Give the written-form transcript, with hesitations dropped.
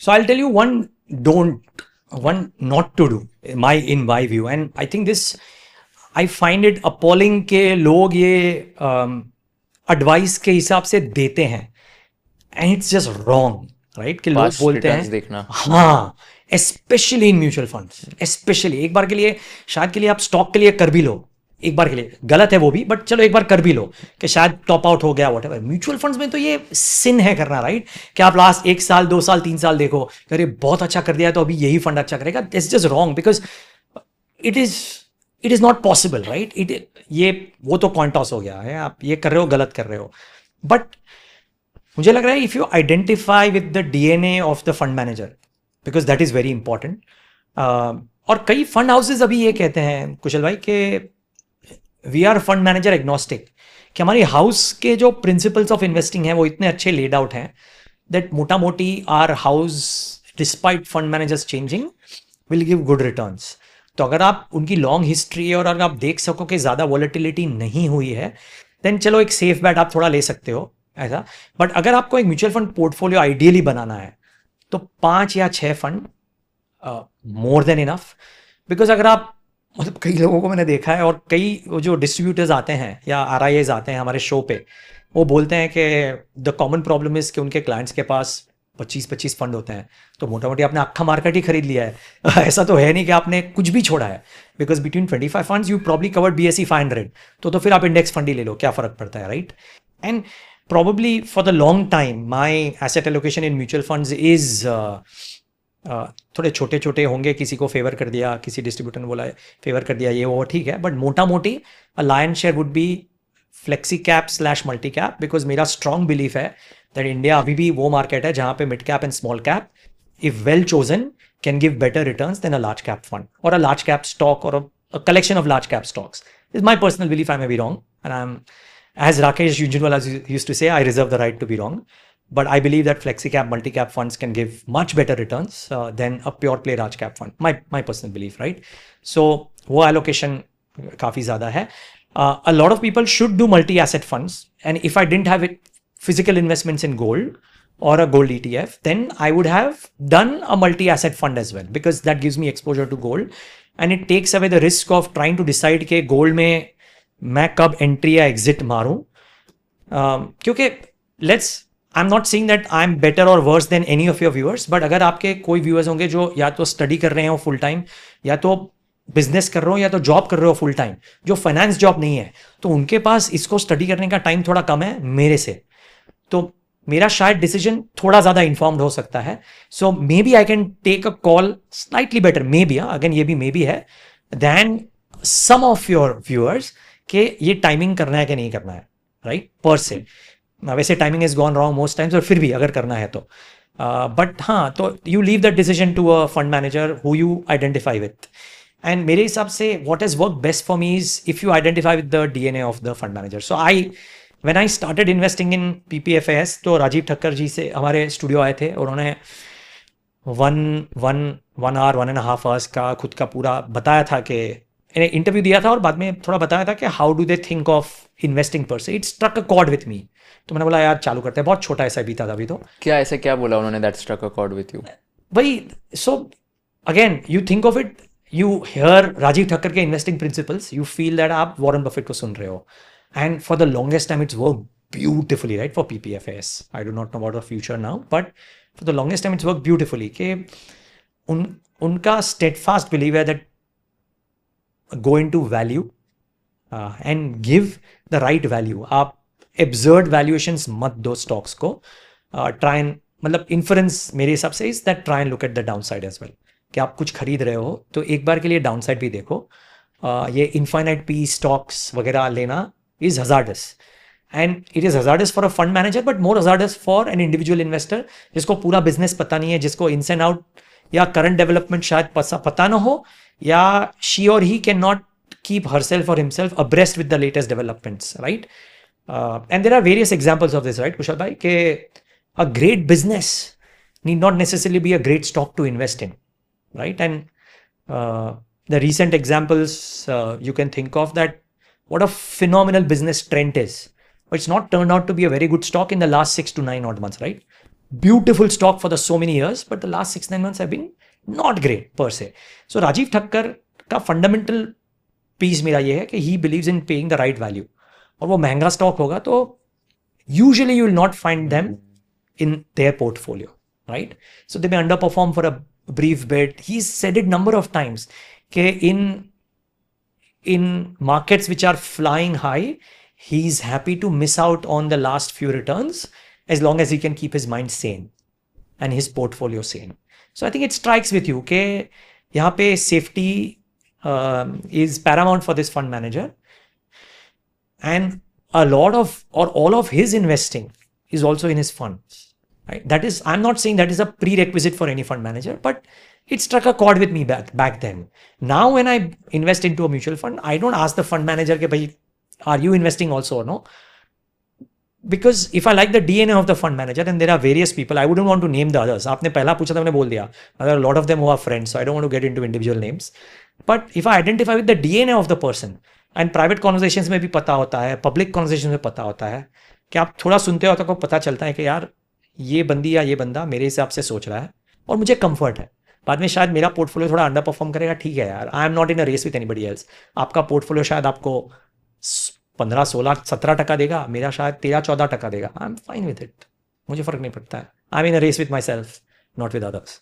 So I'll tell you one not to do in my view, and I think this I find it appalling के लोग ये advice के हिसाब से देते हैं, and it's just wrong, right? कि लोग Past बोलते returns हैं देखना। हाँ, specially in mutual funds, specially एक बार के लिए, शायद के लिए आप स्टॉक के लिए कर भी लो, एक बार के लिए गलत है वो भी, बट चलो एक बार कर भी लो कि शायद टॉप आउट हो गया, व्हाटएवर। म्यूचुअल फंड्स में तो ये सिन है करना, राइट? कि आप लास्ट 1 साल 2 साल 3 साल देखो, अरे बहुत अच्छा कर दिया तो अभी यही फंड अच्छा करेगा। It's just wrong because it is not possible, right? ये वो तो कॉइन टॉस हो गया है, आप ये कर रहे हो, गलत कर रहे हो। बट मुझे लग रहा है if you identify with the DNA of the fund manager, because that is very important. और कई फंड हाउसेज अभी ये कहते हैं कुशल भाई कि we are fund manager agnostic, कि हमारी हाउस के जो प्रिंसिपल्स ऑफ इन्वेस्टिंग है वो इतने अच्छे लेड आउट हैं दैट मोटा मोटी our house despite fund managers changing will give good returns. तो अगर आप उनकी लॉन्ग हिस्ट्री है और अगर आप देख सको कि ज़्यादा वॉलेटिलिटी नहीं हुई है, देन चलो एक सेफ बैट आप थोड़ा ले सकते हो ऐसा। बट अगर आपको एक म्यूचुअल फंड पोर्टफोलियो आइडियली बनाना है तो 5 या 6 fund more than enough. Because अगर आप, मतलब कई लोगों को मैंने देखा है और कई वो जो डिस्ट्रीब्यूटर्स आते हैं या आरआईएस आते हैं हमारे शो पे, वो बोलते हैं कि द कॉमन प्रॉब्लम इज कि उनके क्लाइंट्स के पास 25-25 फंड होते हैं। तो मोटा मोटी आपने अक्खा मार्केट ही खरीद लिया है ऐसा तो है नहीं कि आपने कुछ भी छोड़ा है, because between 25 funds you probably covered BSE 500, तो फिर आप इंडेक्स फंड ही ले लो, क्या फर्क पड़ता है, right? And probably for the long time my asset allocation in mutual funds is थोड़े छोटे छोटे होंगे, किसी को फेवर कर दिया, किसी डिस्ट्रीब्यूटर ने बोला फेवर कर दिया, ये वो ठीक है, बट मोटा मोटी a lion share would be flexi cap slash multi cap. Because मेरा स्ट्रॉन्ग बिलीफ है दैट इंडिया अभी भी वो मार्केट है जहाँ पे mid cap and small cap if well chosen can give better returns than a large cap fund और a large cap stock और a collection of large cap stocks. Is my personal belief, I may be wrong and I'm, as Rakesh Junjunwala used to say, I reserve the right to be wrong. But I believe that flexi-cap, multi-cap funds can give much better returns than a pure play large cap fund. My personal belief, right? So, वो allocation काफ़ी ज़्यादा है. A lot of people should do multi-asset funds. And if I didn't have physical investments in gold or a gold ETF, then I would have done a multi-asset fund as well, because that gives me exposure to gold. And it takes away the risk of trying to decide कि gold में मैं कब entry या exit मारूं, क्योंकि I am not saying that I am better और worse than any of your viewers, but अगर आपके कोई व्यूअर्स होंगे जो या तो स्टडी कर रहे हो फुल टाइम, या तो बिजनेस कर रहे हो, या तो जॉब कर रहे हो फुल टाइम, जो फाइनेंस जॉब नहीं है, तो उनके पास इसको स्टडी करने का टाइम थोड़ा कम है मेरे से, तो मेरा शायद डिसीजन थोड़ा ज़्यादा इन्फॉर्म्ड हो सकता है। So maybe I can take a call slightly better, maybe, again ये भी मे बी है, than some of your viewers कि ये टाइमिंग करना है कि नहीं करना है, राइट? पर से वैसे timing is gone wrong most times, और फिर भी अगर करना है तो बट हाँ, तो you leave that decision to a fund manager who you identify with. And मेरे हिसाब से what has work best for me is if you identify with the DNA of the fund manager. So when I started investing in PPFAS, तो राजीव ठक्कर जी से हमारे studio आए थे और उन्होंने 1.5 आवर्स का खुद का पूरा बताया था कि इंटरव्यू दिया था, और बाद में थोड़ा बताया था कि how do they think of investing per it struck a chord with me, तो मैंने बोला यार चालू करते हैं। बहुत छोटा ऐसा भी था अभी तो। क्या ऐसे क्या बोला उन्होंने that struck a chord with you? भाई, so again you think of it, you hear Rajeev Thakkar के investing principles, you feel that आप वॉरेन बफेट को सुन रहे हो, and for the longest time it's work beautifully, right? For PPFAS, I do not know about the future now, but for the longest time it's work beautifully कि उनका steadfast believe है that go into value and give the right value. आप absurd valuations मत दो stocks को, try and, मतलब inference मेरे हिसाब से is that try and look at the downside as well, कि आप कुछ खरीद रहे हो तो एक बार के लिए downside भी देखो। ये infinite P stocks वगैरह लेना is hazardous, and it is hazardous for a fund manager but more hazardous for an individual investor जिसको पूरा business पता नहीं है, जिसको ins and out या current development शायद पता ना हो, या she or he cannot keep herself or himself abreast with the latest developments, right? And there are various examples of this, right, Kushal bhai, ke a great business need not necessarily be a great stock to invest in, right? And the recent examples you can think of that what a phenomenal business Trent is, but it's not turned out to be a very good stock in the last 6 to 9 odd months, right? beautiful stock for the so many years, but the last 6-9 months have been not great per se. So Rajiv Thakkar का fundamental piece मेरा ये है कि he believes in paying the right value. और वो महंगा stock होगा तो usually you will not find them in their portfolio, right? So they may underperform for a brief bit. He's said it number of times कि in markets which are flying high, he's happy to miss out on the last few returns as long as he can keep his mind sane and his portfolio sane. So I think it strikes with you कि यहाँ पे safety is paramount for this fund manager, and a lot of or all of his investing is also in his funds. Right? That is, I'm not saying that is a prerequisite for any fund manager, but it struck a chord with me back then. Now when I invest into a mutual fund, I don't ask the fund manager कि भाई are you investing also or no? Because if I like the DNA of the fund manager, and there are various people, I wouldn't want to name the others. आपने पहला पूछा था मैंने बोल दिया. There are a lot of them who are friends, so I don't want to get into individual names. But if I identify with the DNA of the person, and private conversations में भी पता होता है, public conversations में पता होता है, कि आप थोड़ा सुनते हो तो आपको पता चलता है कि यार ये बंदी या ये बंदा मेरे हिसाब से सोच रहा है और मुझे कंफर्ट है. बाद में शायद मेरा पोर्टफोलियो थोड़ा अंडर परफॉर्म करेगा, ठीक है यार, I am not in a race with anybody else. आपका पोर्टफोलियो शायद आपको 15-16-17% देगा, मेरा शायद 13-14% देगा. I am fine with it, मुझे फर्क नहीं पड़ता है. I am in a race with myself, not with others.